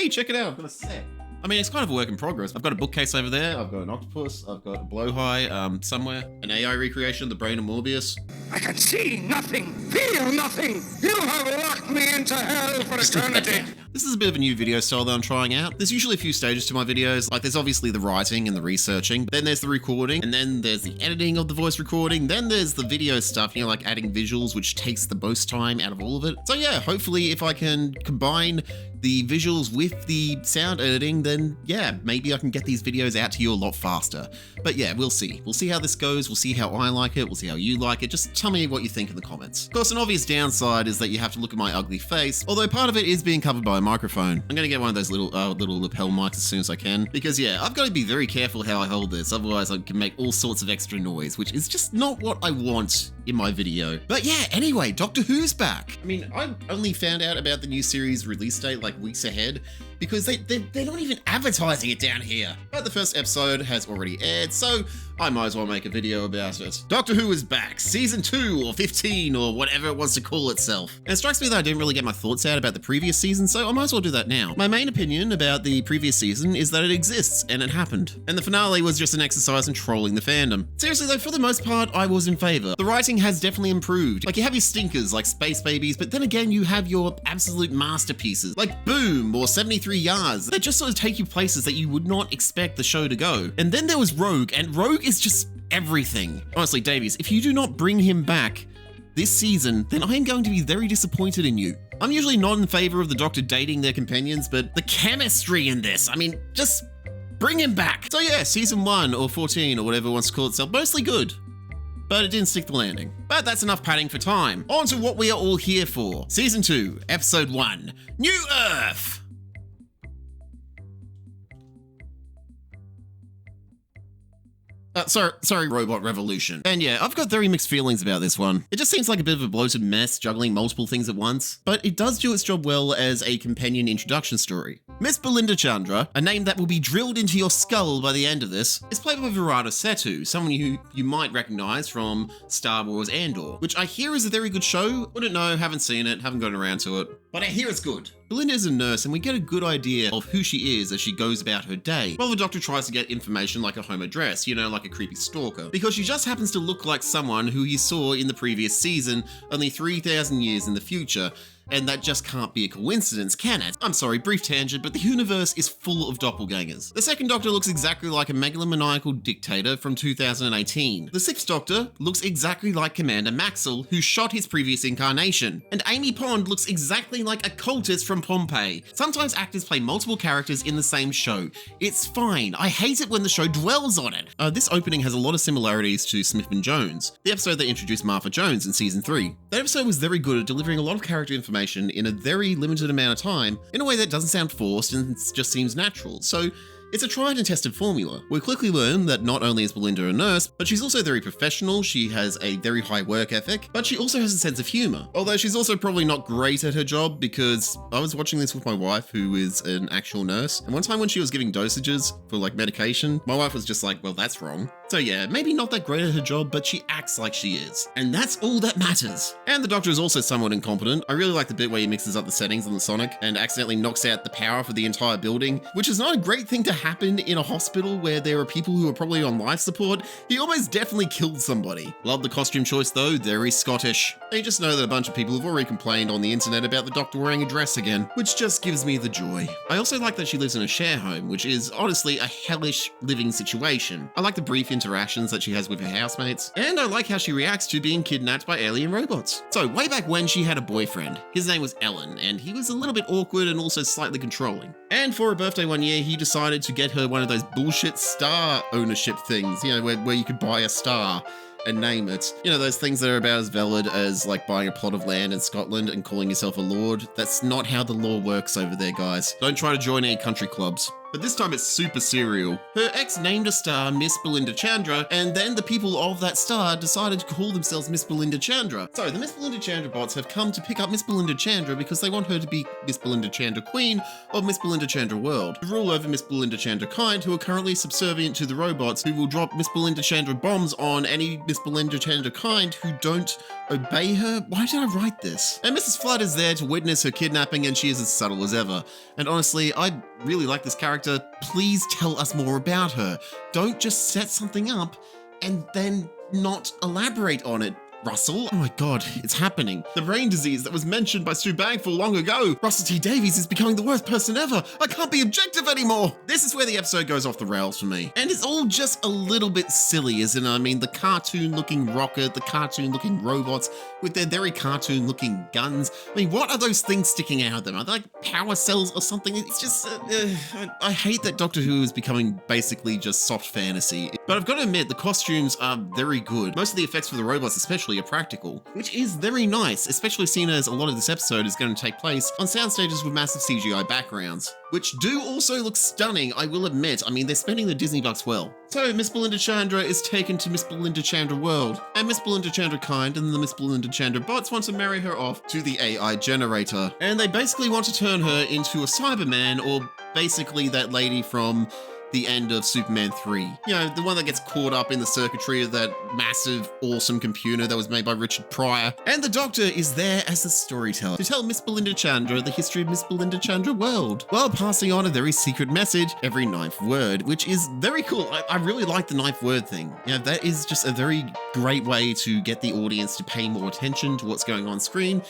hey, check it out, I've got a set. I mean, it's kind of a work in progress. I've got a bookcase over there, I've got an octopus, I've got a blowhigh somewhere, an AI recreation of the brain of Morbius. I can see nothing, feel nothing. You have locked me into hell for eternity. This is a bit of a new video style that I'm trying out. There's usually a few stages to my videos. Like there's obviously the writing and the researching, then there's the recording, and then there's the editing of the voice recording, then there's the video stuff, like adding visuals, which takes the most time out of all of it. So yeah, hopefully if I can combine the visuals with the sound editing, then yeah, maybe I can get these videos out to you a lot faster. But yeah, we'll see. We'll see how this goes. We'll see how I like it. We'll see how you like it. Just tell me what you think in the comments. Of course, an obvious downside is that you have to look at my ugly face, although part of it is being covered by a microphone. I'm gonna get one of those little lapel mics as soon as I can, because yeah, I've got to be very careful how I hold this, otherwise I can make all sorts of extra noise, which is just not what I want in my video. But yeah, anyway, Doctor Who's back. I mean, I only found out about the new series release date like weeks ahead, because they're not even advertising it down here. But the first episode has already aired, so I might as well make a video about it. Doctor Who is back, season 2 or 15 or whatever it wants to call itself. And it strikes me that I didn't really get my thoughts out about the previous season, so I might as well do that now. My main opinion about the previous season is that it exists and it happened. And the finale was just an exercise in trolling the fandom. Seriously though, for the most part, I was in favor. The writing has definitely improved. Like you have your stinkers like Space Babies, but then again you have your absolute masterpieces like Boom or 73 Yards that just sort of take you places that you would not expect the show to go. And then there was Rogue, and Rogue is just everything. Honestly, Davies, if you do not bring him back this season, then I am going to be very disappointed in you. I'm usually not in favor of the Doctor dating their companions, but the chemistry in this, I mean, just bring him back. So yeah, season 1 or 14 or whatever it wants to call itself, mostly good. But it didn't stick the landing. But that's enough padding for time. On to what we are all here for. Season 2, Episode 1, New Earth! Sorry, Robot Revolution. And yeah, I've got very mixed feelings about this one. It just seems like a bit of a bloated mess, juggling multiple things at once, but it does do its job well as a companion introduction story. Miss Belinda Chandra, a name that will be drilled into your skull by the end of this, is played by Virata Setu, someone who you might recognize from Star Wars Andor, which I hear is a very good show. Wouldn't know, haven't seen it, haven't gotten around to it, but I hear it's good. Belinda is a nurse, and we get a good idea of who she is as she goes about her day, while the Doctor tries to get information like a home address, like a creepy stalker, because she just happens to look like someone who he saw in the previous season, only 3,000 years in the future. And that just can't be a coincidence, can it? I'm sorry, brief tangent, but the universe is full of doppelgangers. The second Doctor looks exactly like a megalomaniacal dictator from 2018. The sixth Doctor looks exactly like Commander Maxwell, who shot his previous incarnation. And Amy Pond looks exactly like a cultist from Pompeii. Sometimes actors play multiple characters in the same show. It's fine. I hate it when the show dwells on it. This opening has a lot of similarities to Smith & Jones, the episode that introduced Martha Jones in season 3. That episode was very good at delivering a lot of character information in a very limited amount of time in a way that doesn't sound forced and just seems natural. So it's a tried and tested formula. We quickly learn that not only is Belinda a nurse, but she's also very professional, she has a very high work ethic, but she also has a sense of humor. Although she's also probably not great at her job, because I was watching this with my wife, who is an actual nurse, and one time when she was giving dosages for medication, my wife was just like, well, that's wrong. So yeah, maybe not that great at her job, but she acts like she is. And that's all that matters. And the Doctor is also somewhat incompetent. I really like the bit where he mixes up the settings on the Sonic and accidentally knocks out the power for the entire building, which is not a great thing to happen in a hospital where there are people who are probably on life support. He almost definitely killed somebody. Love the costume choice though, very Scottish. And you just know that a bunch of people have already complained on the internet about the Doctor wearing a dress again, which just gives me the joy. I also like that she lives in a share home, which is honestly a hellish living situation. I like the brief interactions that she has with her housemates, and I like how she reacts to being kidnapped by alien robots. So way back when, she had a boyfriend. His name was Ellen, and he was a little bit awkward and also slightly controlling. And for her birthday one year, he decided to get her one of those bullshit star ownership things, where you could buy a star and name it. Those things that are about as valid as buying a plot of land in Scotland and calling yourself a lord. That's not how the law works over there, guys. Don't try to join any country clubs. but this time it's super serial. Her ex named a star Miss Belinda Chandra, and then the people of that star decided to call themselves Miss Belinda Chandra. So the Miss Belinda Chandra bots have come to pick up Miss Belinda Chandra because they want her to be Miss Belinda Chandra Queen of Miss Belinda Chandra World, to rule over Miss Belinda Chandra kind, who are currently subservient to the robots who will drop Miss Belinda Chandra bombs on any Miss Belinda Chandra kind who don't obey her. Why did I write this? And Mrs. Flood is there to witness her kidnapping, and she is as subtle as ever. And honestly, I really like this character. Please tell us more about her. Don't just set something up and then not elaborate on it. Russell? Oh my god, it's happening. The brain disease that was mentioned by Stu Bagfull long ago. Russell T Davies is becoming the worst person ever. I can't be objective anymore. This is where the episode goes off the rails for me. And it's all just a little bit silly, isn't it? I mean, the cartoon-looking rocket, the cartoon-looking robots with their very cartoon-looking guns. I mean, what are those things sticking out of them? Are they like power cells or something? It's just, I hate that Doctor Who is becoming basically just soft fantasy. But I've got to admit, the costumes are very good. Most of the effects for the robots especially are practical, which is very nice, especially seeing as a lot of this episode is going to take place on sound stages with massive CGI backgrounds, which do also look stunning, I will admit. I mean, they're spending the Disney bucks well. So Miss Belinda Chandra is taken to Miss Belinda Chandra World, and Miss Belinda Chandra kind and the Miss Belinda Chandra bots want to marry her off to the AI generator, and they basically want to turn her into a Cyberman, or basically that lady from the end of Superman 3. You know, the one that gets caught up in the circuitry of that massive, awesome computer that was made by Richard Pryor. And the Doctor is there as a storyteller to tell Miss Belinda Chandra the history of Miss Belinda Chandra World, while passing on a very secret message every 9th word, which is very cool. I really like the 9th word thing. You know, that is just a very great way to get the audience to pay more attention to what's going on screen.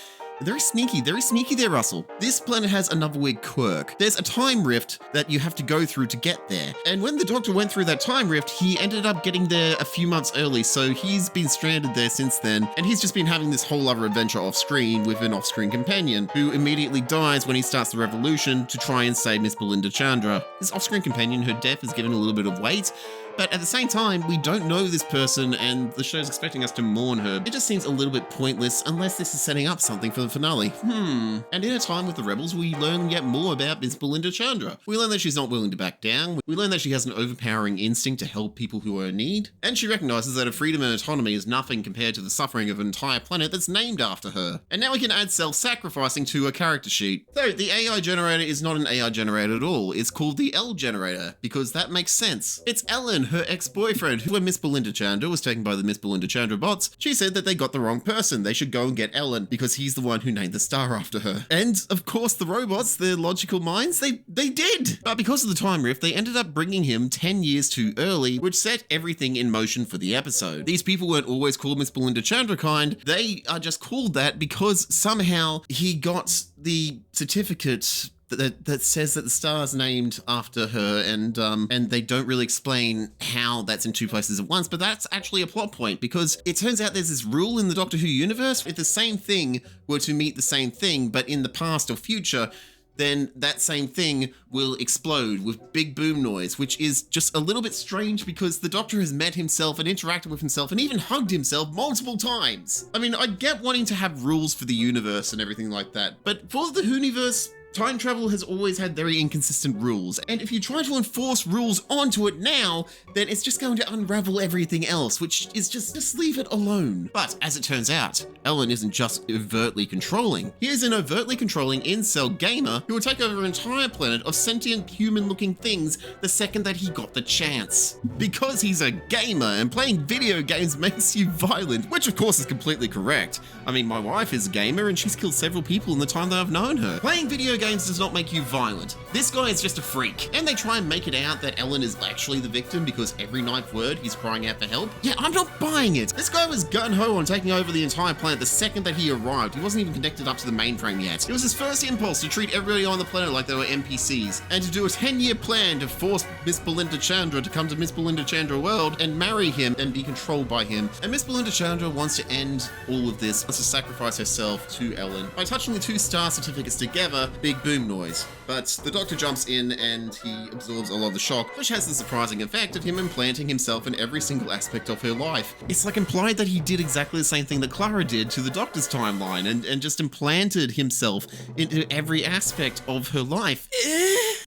Very sneaky there, Russell. This planet has another weird quirk. There's a time rift that you have to go through to get there. And when the Doctor went through that time rift, he ended up getting there a few months early, so he's been stranded there since then, and he's just been having this whole other adventure off-screen with an off-screen companion, who immediately dies when he starts the revolution to try and save Miss Belinda Chandra. This off-screen companion, her death is given a little bit of weight, but at the same time, we don't know this person and the show's expecting us to mourn her. It just seems a little bit pointless unless this is setting up something for the finale. And in a time with the Rebels, we learn yet more about Miss Belinda Chandra. We learn that she's not willing to back down. We learn that she has an overpowering instinct to help people who are in need. And she recognizes that her freedom and autonomy is nothing compared to the suffering of an entire planet that's named after her. And now we can add self-sacrificing to her character sheet. So the AI generator is not an AI generator at all. It's called the L generator, because that makes sense. It's Ellen, her ex-boyfriend, who when Miss Belinda Chandra was taken by the Miss Belinda Chandra bots, she said that they got the wrong person. They should go and get Ellen because he's the one who named the star after her. And of course the robots, their logical minds, they did. But because of the time rift, they ended up bringing him 10 years too early, which set everything in motion for the episode. These people weren't always called Miss Belinda Chandra kind. They are just called that because somehow he got the certificate that says that the star's named after her, and they don't really explain how that's in two places at once, but that's actually a plot point, because it turns out there's this rule in the Doctor Who universe: if the same thing were to meet the same thing, but in the past or future, then that same thing will explode with big boom noise, which is just a little bit strange because the Doctor has met himself and interacted with himself and even hugged himself multiple times. I mean, I get wanting to have rules for the universe and everything like that, but for the Whoniverse, time travel has always had very inconsistent rules, and if you try to enforce rules onto it now, then it's just going to unravel everything else, which is just leave it alone. But as it turns out, Ellen isn't just overtly controlling. He is an overtly controlling incel gamer who will take over an entire planet of sentient human-looking things the second that he got the chance. Because he's a gamer and playing video games makes you violent, which of course is completely correct. I mean, my wife is a gamer and she's killed several people in the time that I've known her. Playing video games does not make you violent. This guy is just a freak. And they try and make it out that Ellen is actually the victim because every 9th word he's crying out for help. Yeah, I'm not buying it. This guy was gung-ho on taking over the entire planet the second that he arrived. He wasn't even connected up to the mainframe yet. It was his first impulse to treat everybody on the planet like they were NPCs, and to do a 10-year plan to force Miss Belinda Chandra to come to Miss Belinda Chandra World and marry him and be controlled by him. And Miss Belinda Chandra wants to end all of this, wants to sacrifice herself to Ellen by touching the 2 star certificates together. Big boom noise. But the Doctor jumps in and he absorbs a lot of the shock, which has the surprising effect of him implanting himself in every single aspect of her life. It's like implied that he did exactly the same thing that Clara did to the Doctor's timeline, and just implanted himself into every aspect of her life.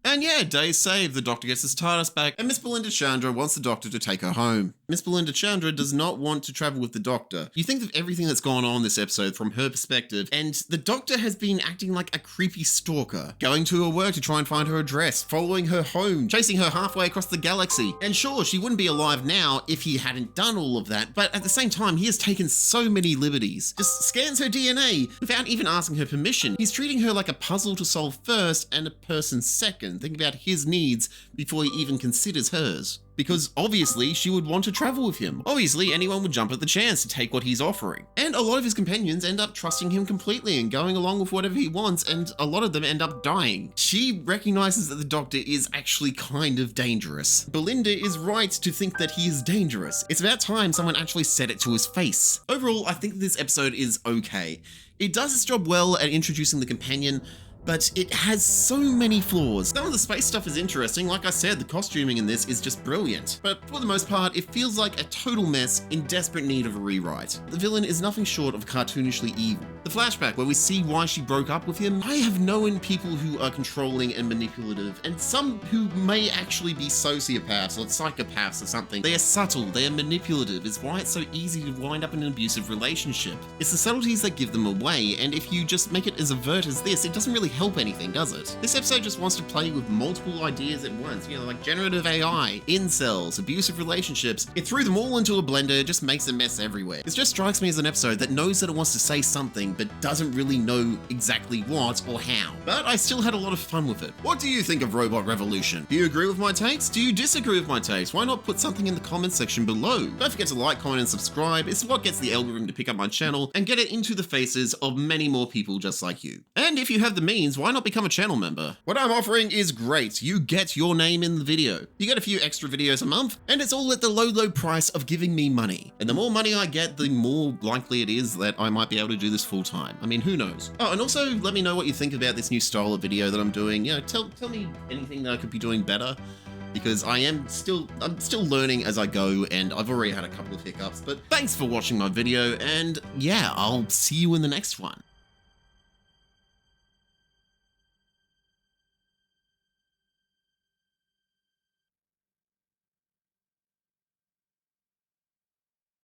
And And yeah, days saved, the doctor gets his TARDIS back, and Miss Belinda Chandra wants the doctor to take her home. Miss Belinda Chandra does not want to travel with the doctor. You think of everything that's gone on this episode from her perspective, and the doctor has been acting like a creepy stalker, going to her work to try and find her address, following her home, chasing her halfway across the galaxy. And sure, she wouldn't be alive now if he hadn't done all of that, but at the same time, he has taken so many liberties. Just scans her DNA without even asking her permission. He's treating her like a puzzle to solve first and a person second, thinking about his needs before he even considers hers. Because obviously she would want to travel with him. Obviously anyone would jump at the chance to take what he's offering. And a lot of his companions end up trusting him completely and going along with whatever he wants, and a lot of them end up dying. She recognizes that the doctor is actually kind of dangerous. Belinda is right to think that he is dangerous. It's about time someone actually said it to his face. Overall, I think this episode is okay. It does its job well at introducing the companion, but it has so many flaws. Some of the space stuff is interesting. Like I said, the costuming in this is just brilliant. But for the most part, it feels like a total mess in desperate need of a rewrite. The villain is nothing short of cartoonishly evil. The flashback where we see why she broke up with him, I have known people who are controlling and manipulative, and some who may actually be sociopaths or psychopaths or something. They are subtle, they are manipulative. It's why it's so easy to wind up in an abusive relationship. It's the subtleties that give them away, and if you just make it as overt as this, it doesn't really help anything, does it? This episode just wants to play with multiple ideas at once, like generative AI, incels, abusive relationships. It threw them all into a blender, just makes a mess everywhere. It just strikes me as an episode that knows that it wants to say something, but doesn't really know exactly what or how. But I still had a lot of fun with it. What do you think of Robot Revolution? Do you agree with my takes? Do you disagree with my takes? Why not put something in the comments section below? Don't forget to like, comment, and subscribe. It's what gets the algorithm to pick up my channel and get it into the faces of many more people just like you. And if you have the means, why not become a channel member? What I'm offering is great. You get your name in the video. You get a few extra videos a month, and it's all at the low price of giving me money. And the more money I get, the more likely it is that I might be able to do this full time. I mean, who knows? Oh, and also let me know what you think about this new style of video that I'm doing. Tell me anything that I could be doing better, because I'm still learning as I go, and I've already had a couple of hiccups. But thanks for watching my video, and yeah, I'll see you in the next one.